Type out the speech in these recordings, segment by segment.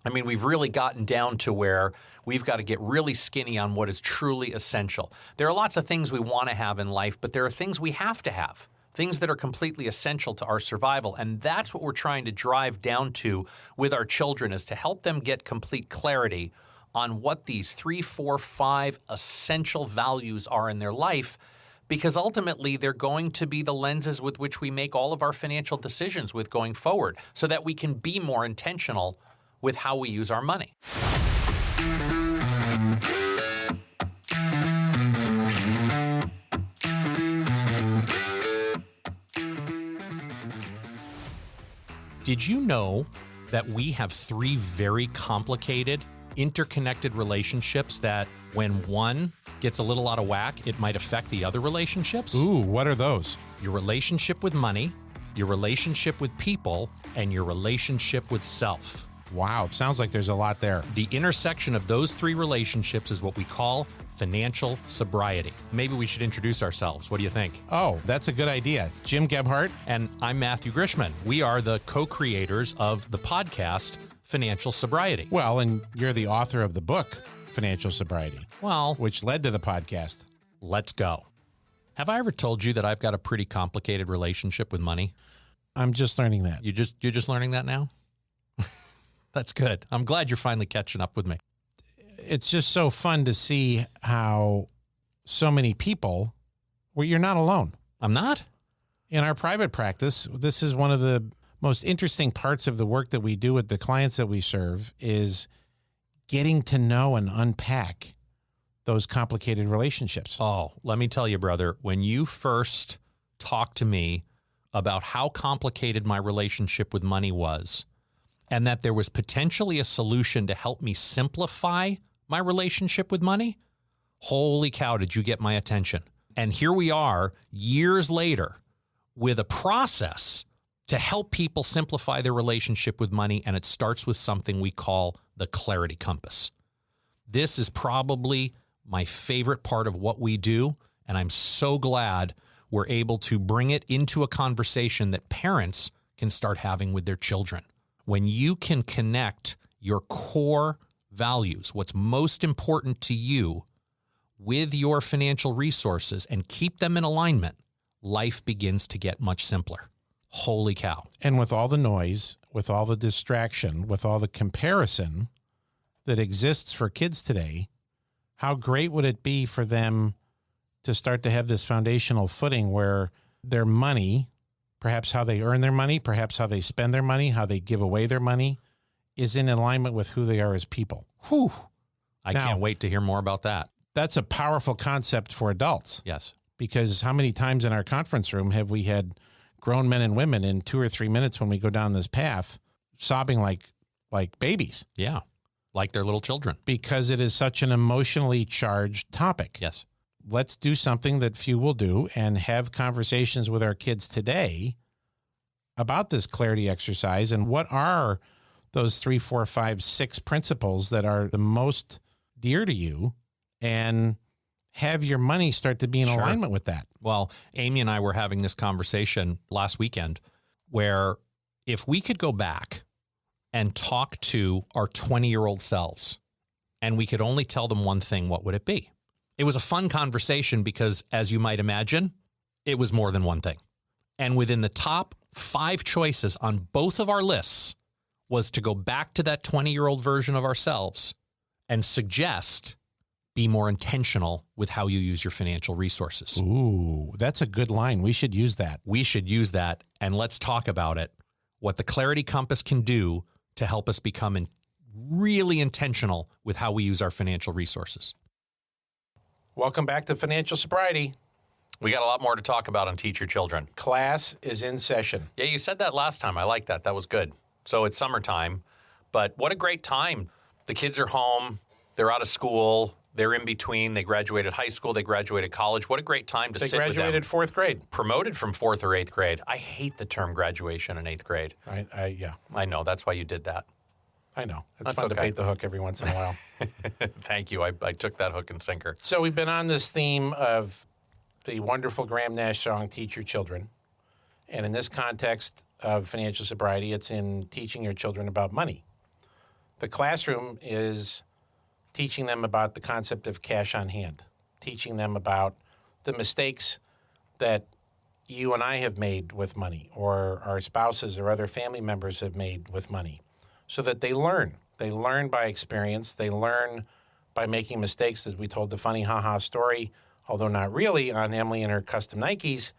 I mean, we've really gotten down to where we've got to get really skinny on what is truly essential. There are lots of things we want to have in life, but there are things we have to have, things that are completely essential to our survival. And that's what we're trying to drive down to with our children, is to help them get complete clarity on what these 3, 4, 5 essential values are in their life, because ultimately they're going to be the lenses with which we make all of our financial decisions with going forward, so that we can be more intentional with how we use our money. Did you know that we have 3 very complicated, interconnected relationships that when one gets a little out of whack, it might affect the other relationships? Ooh, what are those? Your relationship with money, your relationship with people, and your relationship with self. Wow, sounds like there's a lot there. The intersection of those 3 relationships is what we call financial sobriety. Maybe we should introduce ourselves. What do you think? Oh, that's a good idea. Jim Gebhardt. And I'm Matthew Grishman. We are the co-creators of the podcast, Financial Sobriety. Well, and you're the author of the book, Financial Sobriety. Well, which led to the podcast. Let's go. Have I ever told you that I've got a pretty complicated relationship with money? I'm just learning that. You're just learning that now? That's good. I'm glad you're finally catching up with me. It's just so fun to see how so many people, well, you're not alone. I'm not? In our private practice, this is one of the most interesting parts of the work that we do with the clients that we serve, is getting to know and unpack those complicated relationships. Oh, let me tell you, brother, when you first talked to me about how complicated my relationship with money was, and that there was potentially a solution to help me simplify my relationship with money, holy cow, did you get my attention. And here we are years later with a process to help people simplify their relationship with money, and it starts with something we call the Clarity Compass. This is probably my favorite part of what we do, and I'm so glad we're able to bring it into a conversation that parents can start having with their children. When you can connect your core values, what's most important to you, with your financial resources and keep them in alignment, life begins to get much simpler. Holy cow. And with all the noise, with all the distraction, with all the comparison that exists for kids today, how great would it be for them to start to have this foundational footing where their money, perhaps how they earn their money, perhaps how they spend their money, how they give away their money, is in alignment with who they are as people. Whew. I can't wait to hear more about that. That's a powerful concept for adults. Yes. Because how many times in our conference room have we had grown men and women in 2 or 3 minutes when we go down this path sobbing like babies? Yeah. Like they're little children. Because it is such an emotionally charged topic. Yes. Let's do something that few will do and have conversations with our kids today about this clarity exercise and what are those 3, 4, 5, 6 principles that are the most dear to you, and have your money start to be in alignment with that. Well, Amy and I were having this conversation last weekend where if we could go back and talk to our 20-year-old selves and we could only tell them one thing, what would it be? It was a fun conversation because, as you might imagine, it was more than one thing. And within the top 5 choices on both of our lists was to go back to that 20-year-old version of ourselves and suggest be more intentional with how you use your financial resources. Ooh, that's a good line. We should use that. We should use that, and let's talk about it, what the Clarity Compass can do to help us become really intentional with how we use our financial resources. Welcome back to Financial Sobriety. We got a lot more to talk about on Teach Your Children. Class is in session. Yeah, you said that last time. I like that. That was good. So it's summertime, but what a great time. The kids are home. They're out of school. They're in between. They graduated high school. They graduated college. What a great time to sit with them. They graduated 4th grade. Promoted from 4th or 8th grade. I hate the term graduation in 8th grade. Yeah. I know. That's why you did that. I know. It's fun to bait the hook every once in a while. Thank you. I took that hook and sinker. So we've been on this theme of the wonderful Graham Nash song, Teach Your Children. And in this context of financial sobriety, it's in teaching your children about money. The classroom is teaching them about the concept of cash on hand, teaching them about the mistakes that you and I have made with money, or our spouses or other family members have made with money, so that they learn. They learn by experience. They learn by making mistakes, as we told the funny ha-ha story, although not really, on Emily and her custom Nikes,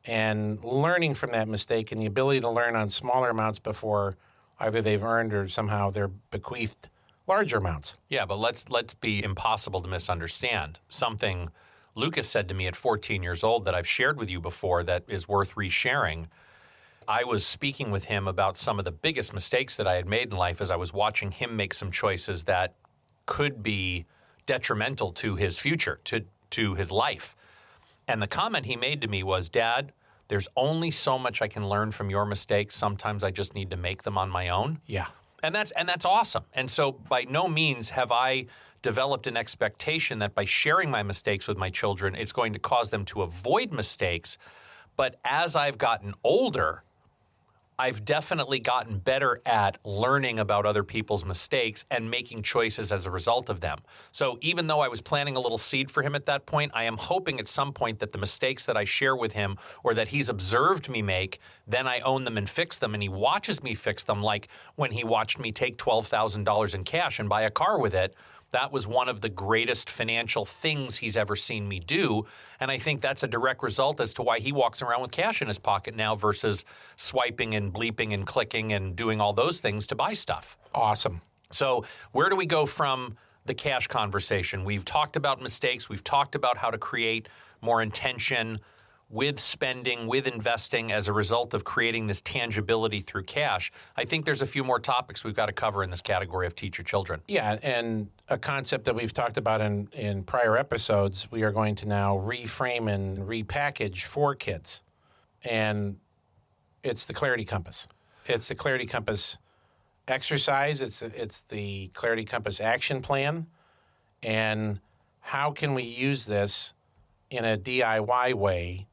and learning from that mistake and the ability to learn on smaller amounts before either they've earned or somehow they're bequeathed larger amounts. Yeah, but let's be impossible to misunderstand. Something Lucas said to me at 14 years old that I've shared with you before that is worth resharing. I was speaking with him about some of the biggest mistakes that I had made in life as I was watching him make some choices that could be detrimental to his future, to his life. And the comment he made to me was, Dad, there's only so much I can learn from your mistakes. Sometimes I just need to make them on my own. Yeah. And that's awesome. And so by no means have I developed an expectation that by sharing my mistakes with my children, it's going to cause them to avoid mistakes. But as I've gotten older, I've definitely gotten better at learning about other people's mistakes and making choices as a result of them. So even though I was planting a little seed for him at that point, I am hoping at some point that the mistakes that I share with him or that he's observed me make, then I own them and fix them, and he watches me fix them, like when he watched me take $12,000 in cash and buy a car with it. That was one of the greatest financial things he's ever seen me do. And I think that's a direct result as to why he walks around with cash in his pocket now versus swiping and bleeping and clicking and doing all those things to buy stuff. Awesome. So where do we go from the cash conversation? We've talked about mistakes. We've talked about how to create more intention with spending, with investing as a result of creating this tangibility through cash. I think there's a few more topics we've got to cover in this category of teach your children. Yeah, and a concept that we've talked about in prior episodes, we are going to now reframe and repackage for kids. And it's the Clarity Compass. It's the Clarity Compass exercise. It's the Clarity Compass action plan. And how can we use this in a DIY way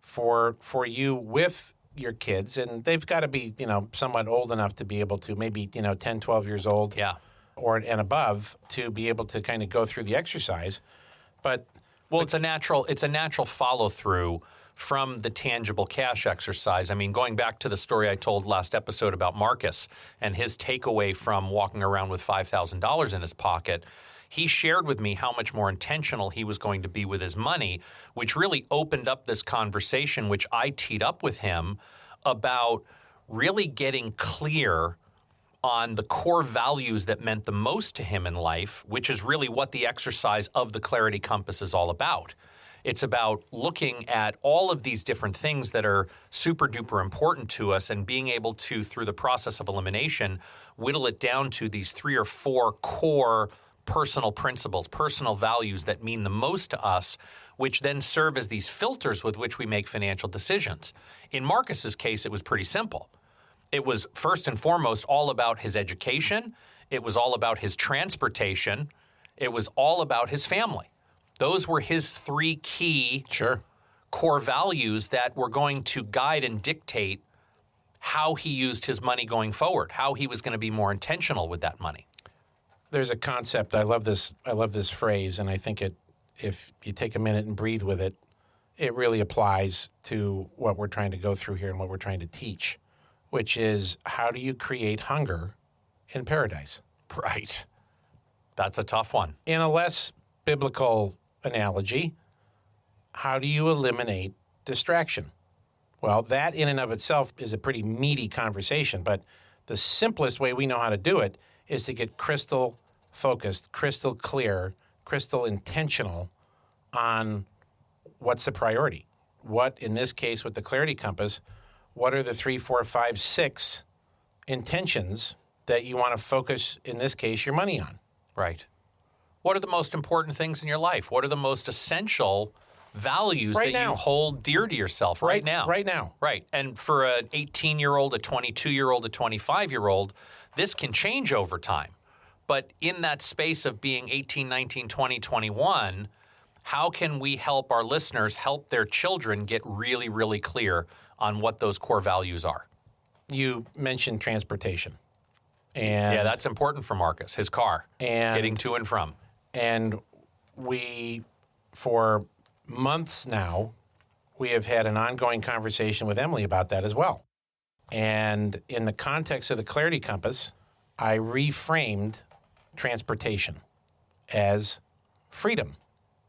for you with your kids? And they've got to be, somewhat old enough to be able to, maybe, 10, 12 years old. Yeah. And above, to be able to kind of go through the exercise. It's a natural follow through from the tangible cash exercise. I mean, going back to the story I told last episode about Marcus and his takeaway from walking around with $5,000 in his pocket, he shared with me how much more intentional he was going to be with his money, which really opened up this conversation, which I teed up with him about really getting clear on the core values that meant the most to him in life, which is really what the exercise of the Clarity Compass is all about. It's about looking at all of these different things that are super duper important to us and being able to, through the process of elimination, whittle it down to these 3 or 4 core personal principles, personal values that mean the most to us, which then serve as these filters with which we make financial decisions. In Marcus's case, it was pretty simple. It was first and foremost all about his education. It was all about his transportation. It was all about his family. Those were his 3 key core values that were going to guide and dictate how he used his money going forward, how he was going to be more intentional with that money. There's a concept. I love this phrase, and I think if you take a minute and breathe with it, it really applies to what we're trying to go through here and what we're trying to teach, which is, how do you create hunger in paradise? Right. That's a tough one. In a less biblical analogy, how do you eliminate distraction? Well, that in and of itself is a pretty meaty conversation, but the simplest way we know how to do it is to get crystal focused, crystal clear, crystal intentional on what's the priority. What, in this case with the Clarity Compass, what are the 3, 4, 5, 6 intentions that you want to focus, in this case, your money on? Right. What are the most important things in your life? What are the most essential values that you hold dear to yourself right now? Right now. Right. And for an 18-year-old, a 22-year-old, a 25-year-old, this can change over time. But in that space of being 18, 19, 20, 21, how can we help our listeners help their children get really, really clear on what those core values are? You mentioned transportation. And Yeah, that's important for Marcus, his car, And- getting to and from. And we, for months now, we have had an ongoing conversation with Emily about that as well. And in the context of the Clarity Compass, I reframed transportation as freedom.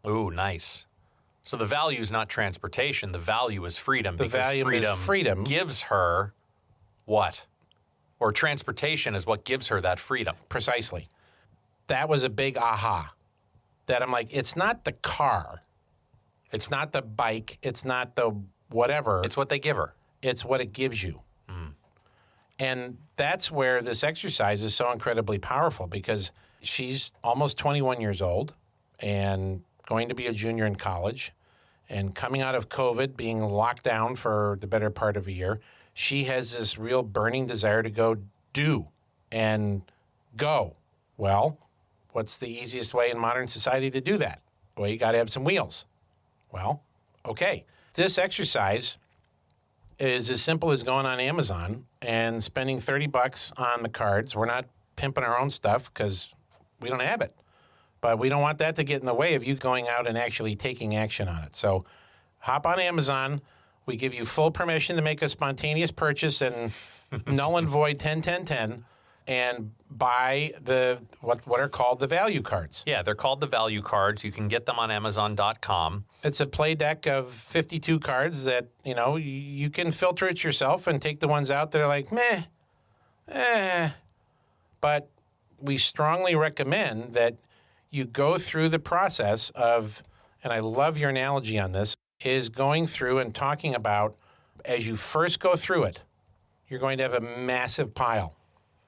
Ooh, nice. So the value is not transportation. The value is freedom. The value is freedom. Gives her what? Or transportation is what gives her that freedom. Precisely. That was a big aha. That I'm like, it's not the car. It's not the bike. It's not the whatever. It's what they give her. It's what it gives you. And that's where this exercise is so incredibly powerful, because she's almost 21 years old and going to be a junior in college, and coming out of COVID, being locked down for the better part of a year. She has this real burning desire to go do and go. Well, what's the easiest way in modern society to do that? Well, you got to have some wheels. Well, okay. This exercise is as simple as going on Amazon and spending $30 on the cards. We're not pimping our own stuff because we don't have it. But we don't want that to get in the way of you going out and actually taking action on it. So hop on Amazon. We give you full permission to make a spontaneous purchase and null and void 10-10-10 and buy the what are called the value cards. Yeah, they're called the value cards. You can get them on Amazon.com. It's a play deck of 52 cards that, you can filter it yourself and take the ones out that are like, meh, But we strongly recommend that you go through the process of, and I love your analogy on this, is going through and talking about, as you first go through it, you're going to have a massive pile.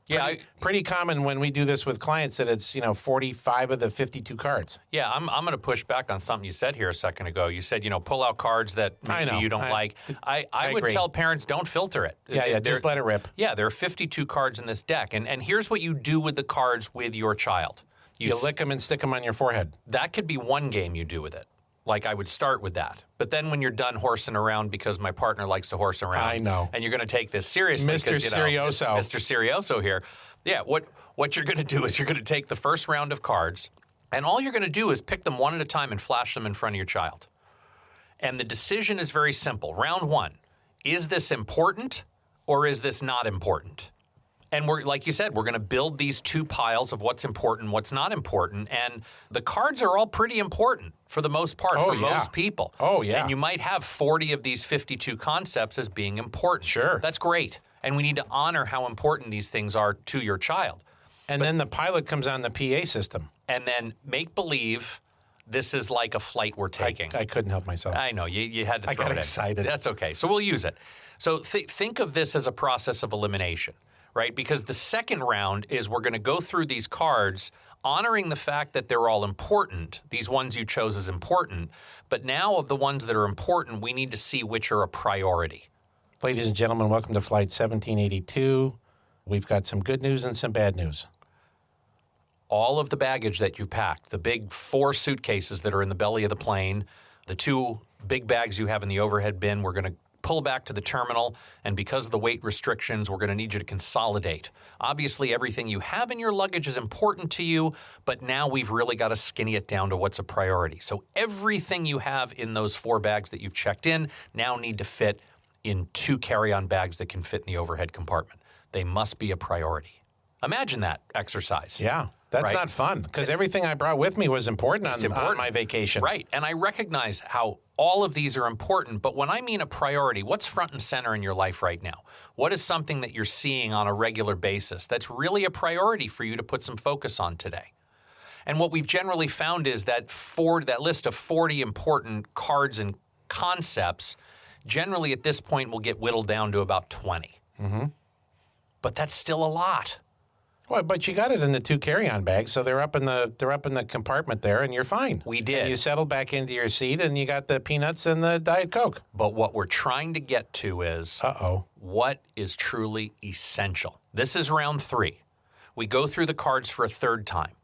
Yeah, Pretty common when we do this with clients that it's, 45 of the 52 cards. Yeah, I'm going to push back on something you said here a second ago. You said, pull out cards that maybe you don't like. I would agree. tell parents, don't filter it. Yeah, just let it rip. Yeah, there are 52 cards in this deck. And here's what you do with the cards with your child. You lick them and stick them on your forehead. That could be one game you do with it. Like, I would start with that. But then when you're done horsing around, because my partner likes to horse around. I know. And you're going to take this seriously. Mr. Serioso. Mr. Serioso here. Yeah, what you're going to do is you're going to take the first round of cards, and all you're going to do is pick them one at a time and flash them in front of your child. And the decision is very simple. Round one, is this important or is this not important? And we're, like you said, we're going to build these two piles of what's important, what's not important. And the cards are all pretty important for the most part for most people. Oh, yeah. And you might have 40 of these 52 concepts as being important. Sure. That's great. And we need to honor how important these things are to your child. And then the pilot comes on the PA system. And then make believe this is like a flight we're taking. I couldn't help myself. I know. You had to throw it in. I got excited. That's okay. So we'll use it. So think of this as a process of elimination, right? Because the second round is we're going to go through these cards, honoring the fact that they're all important. These ones you chose as important. But now of the ones that are important, we need to see which are a priority. Ladies and gentlemen, welcome to Flight 1782. We've got some good news and some bad news. All of the baggage that you've packed, the big 4 suitcases that are in the belly of the plane, the 2 big bags you have in the overhead bin, we're going to pull back to the terminal, and because of the weight restrictions, we're going to need you to consolidate. Obviously, everything you have in your luggage is important to you, but now we've really got to skinny it down to what's a priority. So everything you have in those 4 bags that you've checked in now need to fit in 2 carry-on bags that can fit in the overhead compartment. They must be a priority. Imagine that exercise. Yeah, that's right? not fun, because everything I brought with me was important on my vacation. Right, and I recognize how all of these are important, but when I mean a priority, what's front and center in your life right now? What is something that you're seeing on a regular basis that's really a priority for you to put some focus on today? And what we've generally found is that that list of 40 important cards and concepts generally at this point will get whittled down to about 20. Mm-hmm. But that's still a lot. Well, but you got it in the 2 carry-on bags, so they're up in the compartment there, and you're fine. We did. And you settled back into your seat, and you got the peanuts and the Diet Coke. But what we're trying to get to is what is truly essential. This is round 3. We go through the cards for a 3rd time.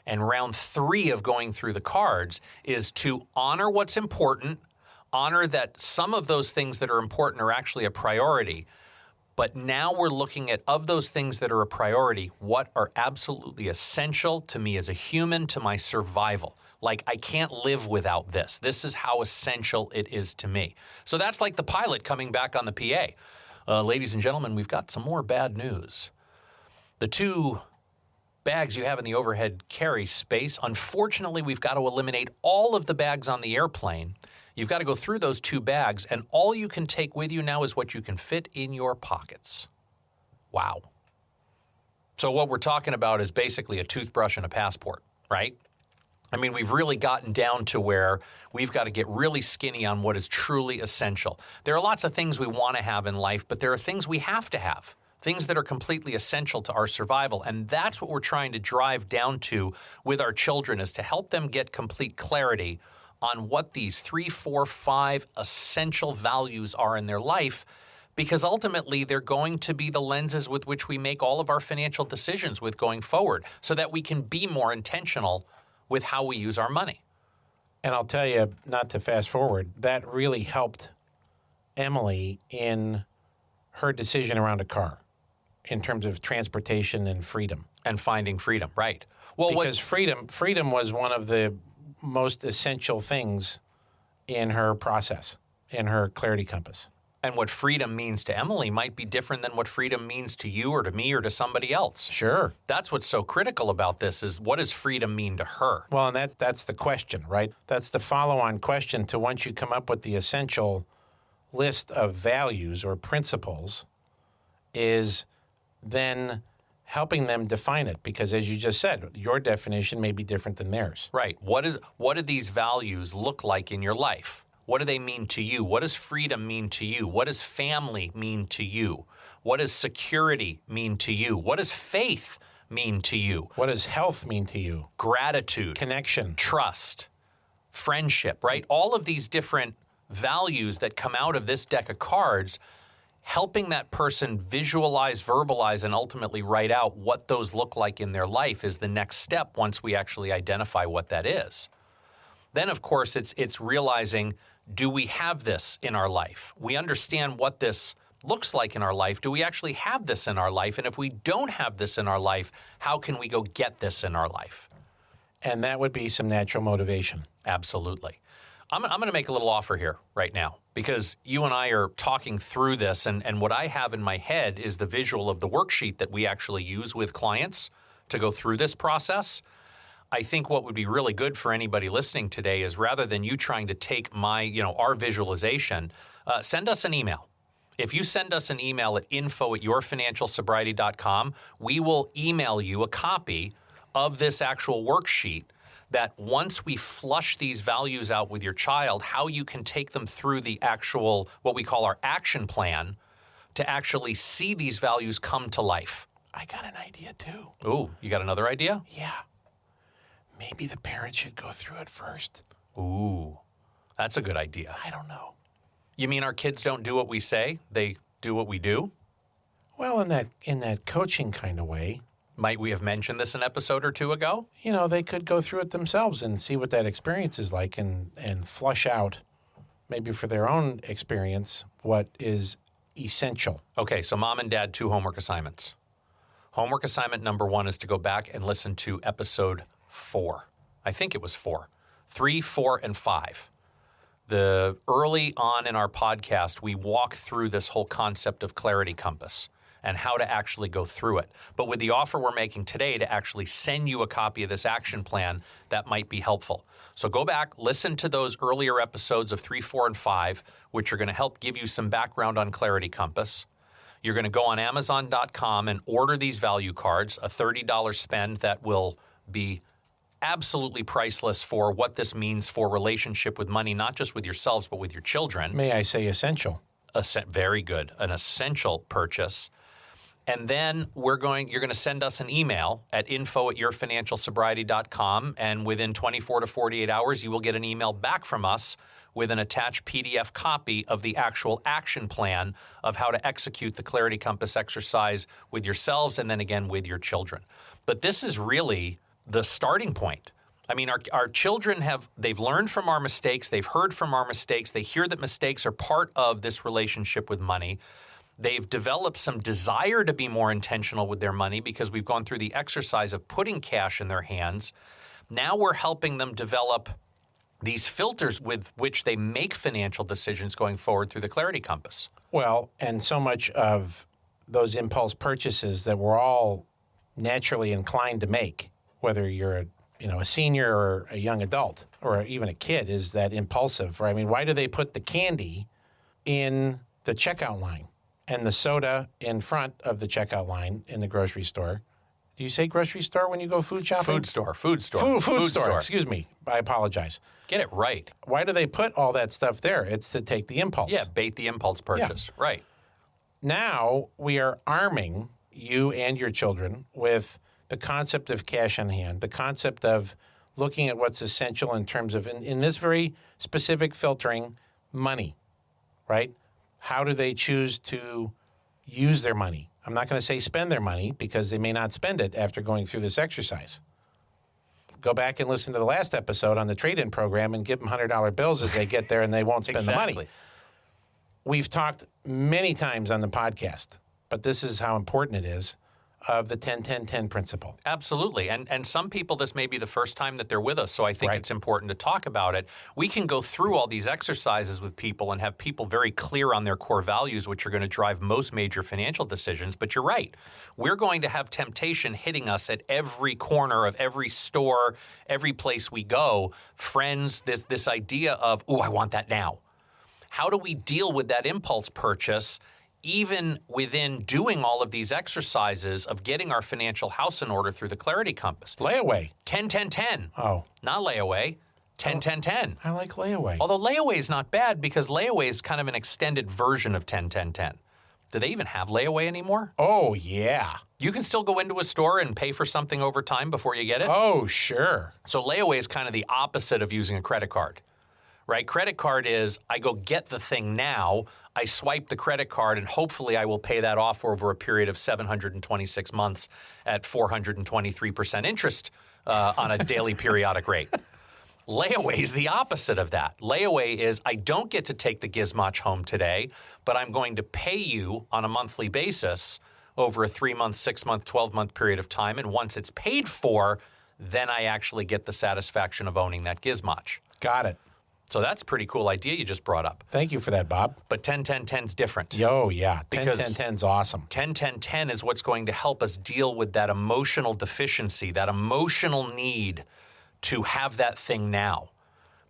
And round 3 of going through the cards is to honor what's important, honor that some of those things that are important are actually a priority, But now we're looking at, of those things that are a priority, what are absolutely essential to me as a human, to my survival. Like, I can't live without this. This is how essential it is to me. So that's like the pilot coming back on the PA. Ladies and gentlemen, we've got some more bad news. The 2 bags you have in the overhead carry space, unfortunately, we've got to eliminate all of the bags on the airplane. You've got to go through those 2 bags, and all you can take with you now is what you can fit in your pockets. Wow. So what we're talking about is basically a toothbrush and a passport, right? I mean, we've really gotten down to where we've got to get really skinny on what is truly essential. There are lots of things we want to have in life, but there are things we have to have, things that are completely essential to our survival. And that's what we're trying to drive down to with our children, is to help them get complete clarity on what these 3, 4, 5 essential values are in their life, because ultimately they're going to be the lenses with which we make all of our financial decisions with going forward, so that we can be more intentional with how we use our money. And I'll tell you, not to fast forward, that really helped Emily in her decision around a car in terms of transportation and freedom. And finding freedom, right. Well, because freedom was one of the most essential things in her process, in her clarity compass. And what freedom means to Emily might be different than what freedom means to you or to me or to somebody else. Sure. That's what's so critical about this, is what does freedom mean to her? Well, and that's the question, right? That's the follow-on question to, once you come up with the essential list of values or principles, is then helping them define it. Because as you just said, your definition may be different than theirs. Right. What do these values look like in your life? What do they mean to you? What does freedom mean to you? What does family mean to you? What does security mean to you? What does faith mean to you? What does health mean to you? Gratitude. Connection. Trust. Friendship, right? All of these different values that come out of this deck of cards, helping that person visualize, verbalize, and ultimately write out what those look like in their life is the next step once we actually identify what that is. Then, of course, it's realizing, do we have this in our life? We understand what this looks like in our life. Do we actually have this in our life? And if we don't have this in our life, how can we go get this in our life? And that would be some natural motivation. Absolutely. I'm going to make a little offer here right now, because you and I are talking through this, and what I have in my head is the visual of the worksheet that we actually use with clients to go through this process. I think what would be really good for anybody listening today is, rather than you trying to take our visualization, send us an email. If you send us an email at info@yourfinancialsobriety.com, we will email you a copy of this actual worksheet, that once we flush these values out with your child, how you can take them through the actual, what we call our action plan, to actually see these values come to life. I got an idea too. Ooh, you got another idea? Yeah. Maybe the parents should go through it first. Ooh, that's a good idea. I don't know. You mean our kids don't do what we say? They do what we do? Well, in that coaching kind of way. Might we have mentioned this an episode or two ago? You know, they could go through it themselves and see what that experience is like, and flush out, maybe for their own experience, what is essential. Okay, so mom and dad, 2 homework assignments. Homework assignment number 1 is to go back and listen to episode 4. I think it was 4. 3, 4, and 5. The early on in our podcast, we walk through this whole concept of clarity compass and how to actually go through it. But with the offer we're making today to actually send you a copy of this action plan, that might be helpful. So go back, listen to those earlier episodes of 3, 4, and 5, which are going to help give you some background on Clarity Compass. You're going to go on Amazon.com and order these value cards, a $30 spend that will be absolutely priceless for what this means for relationship with money, not just with yourselves, but with your children. May I say essential? Very good. An essential purchase. And then you're going to send us an email at info@yourfinancialsobriety.com, and within 24 to 48 hours, you will get an email back from us with an attached PDF copy of the actual action plan of how to execute the Clarity Compass exercise with yourselves and then again with your children. But this is really the starting point. I mean, our children they've learned from our mistakes. They've heard from our mistakes. They hear that mistakes are part of this relationship with money. They've developed some desire to be more intentional with their money because we've gone through the exercise of putting cash in their hands. Now we're helping them develop these filters with which they make financial decisions going forward through the Clarity Compass. Well, and so much of those impulse purchases that we're all naturally inclined to make, whether you're a senior or a young adult or even a kid, is that impulsive. Right? I mean, why do they put the candy in the checkout line and the soda in front of the checkout line in the grocery store? Do you say grocery store when you go food shopping? Food store. Food store. Excuse me. I apologize. Get it right. Why do they put all that stuff there? It's to take the impulse. Yeah, bait the impulse purchase. Yeah. Right. Now we are arming you and your children with the concept of cash on hand, the concept of looking at what's essential in terms of, in this very specific filtering, money, right? How do they choose to use their money? I'm not going to say spend their money because they may not spend it after going through this exercise. Go back and listen to the last episode on the trade-in program and give them $100 bills as they get there and they won't spend the money. We've talked many times on the podcast, but this is how important it is, of the 10-10-10 principle. Absolutely. And some people, this may be the first time that they're with us, so I think it's important to talk about it. We can go through all these exercises with people and have people very clear on their core values, which are going to drive most major financial decisions. But you're right. We're going to have temptation hitting us at every corner of every store, every place we go. Friends, this idea of, oh, I want that now. How do we deal with that impulse purchase even within doing all of these exercises of getting our financial house in order through the Clarity Compass? Layaway. 10-10-10. Oh. Not layaway. 10-10-10. I like layaway. Although layaway is not bad because layaway is kind of an extended version of 10-10-10. Do they even have layaway anymore? Oh, yeah. You can still go into a store and pay for something over time before you get it? Oh, sure. So layaway is kind of the opposite of using a credit card. Right? Credit card is, I go get the thing now, I swipe the credit card, and hopefully I will pay that off over a period of 726 months at 423% interest on a daily periodic rate. Layaway is the opposite of that. Layaway is, I don't get to take the gizmoch home today, but I'm going to pay you on a monthly basis over a 3-month, 6-month, 12-month period of time, and once it's paid for, then I actually get the satisfaction of owning that gizmoch. Got it. So that's a pretty cool idea you just brought up. Thank you for that, Bob. But 10-10-10's different. Yo, yeah. 10-10-10's awesome. 10-10-10 is what's going to help us deal with that emotional deficiency, that emotional need to have that thing now.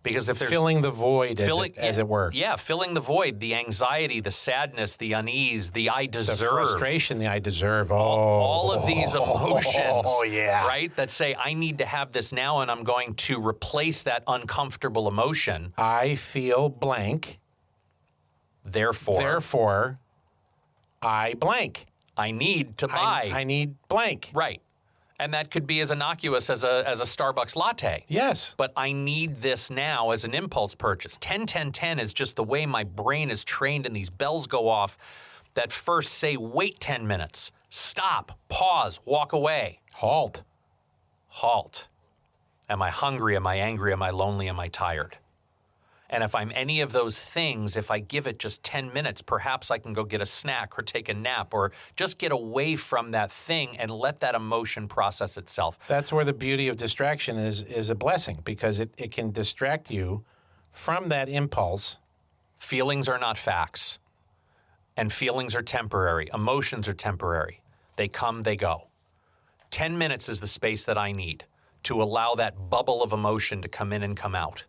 Because if there's filling the void, as it were. Yeah, filling the void, the anxiety, the sadness, the unease, the I deserve. The frustration, the I deserve. All of these emotions, yeah. Right, that say, I need to have this now and I'm going to replace that uncomfortable emotion. I feel blank. Therefore, I blank. I need to buy. I need blank. Right. And that could be as innocuous as a Starbucks latte. Yes. But I need this now as an impulse purchase. 10-10-10 is just the way my brain is trained and these bells go off that first say, wait 10 minutes, stop, pause, walk away. Halt. Am I hungry? Am I angry? Am I lonely? Am I tired? And if I'm any of those things, if I give it just 10 minutes, perhaps I can go get a snack or take a nap or just get away from that thing and let that emotion process itself. That's where the beauty of distraction is a blessing because it can distract you from that impulse. Feelings are not facts, and feelings are temporary. Emotions are temporary. They come, they go. 10 minutes is the space that I need to allow that bubble of emotion to come in and come out.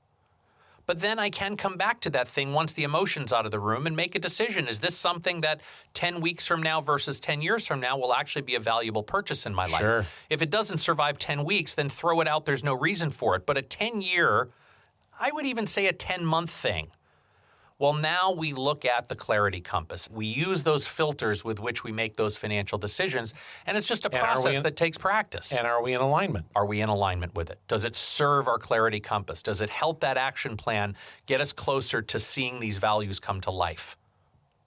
But then I can come back to that thing once the emotion's out of the room and make a decision. Is this something that 10 weeks from now versus 10 years from now will actually be a valuable purchase in my life? Sure. If it doesn't survive 10 weeks, then throw it out. There's no reason for it. But a 10-year, I would even say a 10-month thing. Well, now we look at the Clarity Compass. We use those filters with which we make those financial decisions, and it's just a process that takes practice. And are we in alignment? Are we in alignment with it? Does it serve our Clarity Compass? Does it help that action plan get us closer to seeing these values come to life?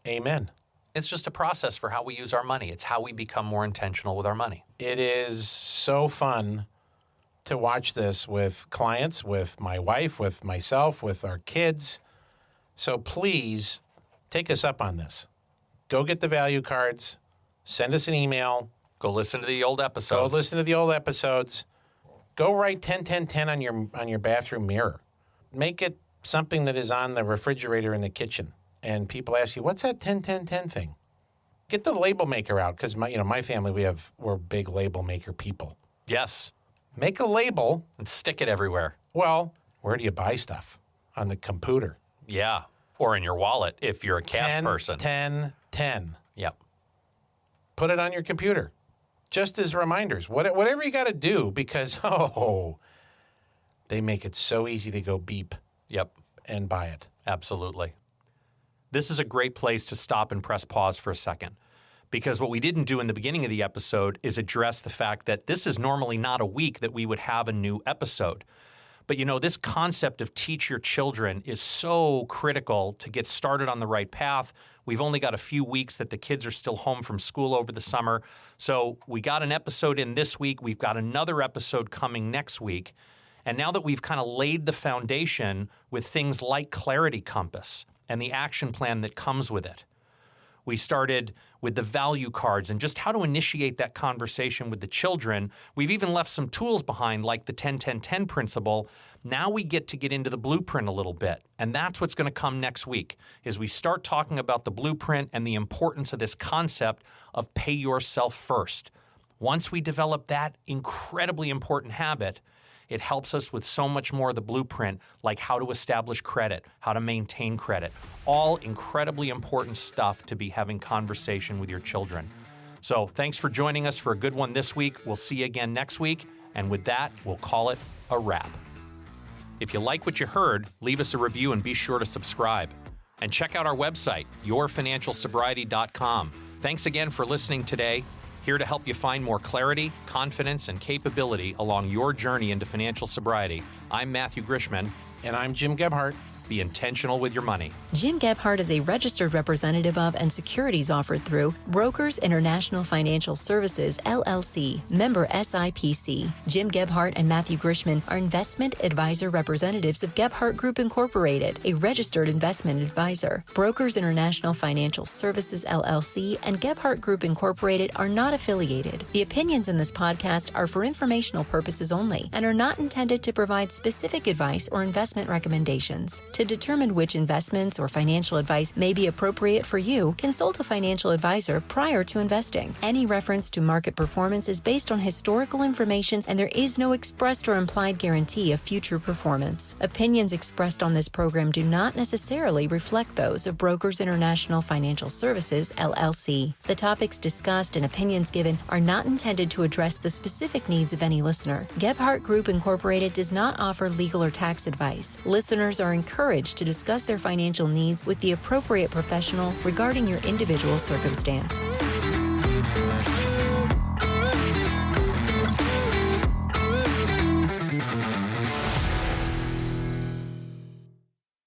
Amen. It's just a process for how we use our money. It's how we become more intentional with our money. It is so fun to watch this with clients, with my wife, with myself, with our kids. So please take us up on this. go get the value cards, send us an email. Go listen to the old episodes. Go write 10-10-10 on your bathroom mirror. Make it something that is on the refrigerator in the kitchen. And people ask you, what's that 10-10-10 thing? Get the label maker out, because my family, we're big label maker people. Yes. Make a label. And stick it everywhere. Well, where do you buy stuff? On the computer. Yeah. Or in your wallet if you're a cash person. 10-10-10. Yep. Put it on your computer. Just as reminders. Whatever you got to do, because, they make it so easy to go beep. Yep. And buy it. Absolutely. This is a great place to stop and press pause for a second, because what we didn't do in the beginning of the episode is address the fact that this is normally not a week that we would have a new episode. But, this concept of teach your children is so critical to get started on the right path. We've only got a few weeks that the kids are still home from school over the summer. So we got an episode in this week. We've got another episode coming next week. And now that we've kind of laid the foundation with things like Clarity Compass and the action plan that comes with it, we started with the value cards and just how to initiate that conversation with the children. We've even left some tools behind, like the 10-10-10 principle. Now we get into the blueprint a little bit. And that's what's going to come next week, is we start talking about the blueprint and the importance of this concept of pay yourself first. Once we develop that incredibly important habit, it helps us with so much more of the blueprint, like how to establish credit, how to maintain credit, all incredibly important stuff to be having conversation with your children. So thanks for joining us for a good one this week. We'll see you again next week. And with that, we'll call it a wrap. If you like what you heard, leave us a review and be sure to subscribe. And check out our website, yourfinancialsobriety.com. Thanks again for listening today. Here to help you find more clarity, confidence, and capability along your journey into financial sobriety. I'm Matthew Grishman. And I'm Jim Gebhardt. Be intentional with your money. Jim Gebhardt is a registered representative of and securities offered through Brokers International Financial Services, LLC, member SIPC. Jim Gebhardt and Matthew Grishman are investment advisor representatives of Gebhardt Group Incorporated, a registered investment advisor. Brokers International Financial Services, LLC, and Gebhardt Group Incorporated are not affiliated. The opinions in this podcast are for informational purposes only and are not intended to provide specific advice or investment recommendations. To determine which investments or financial advice may be appropriate for you, consult a financial advisor prior to investing. Any reference to market performance is based on historical information, and there is no expressed or implied guarantee of future performance. Opinions expressed on this program do not necessarily reflect those of Brokers International Financial Services, LLC. The topics discussed and opinions given are not intended to address the specific needs of any listener. Gebhardt Group Incorporated does not offer legal or tax advice. Listeners are encouraged to discuss their financial needs with the appropriate professional regarding your individual circumstance.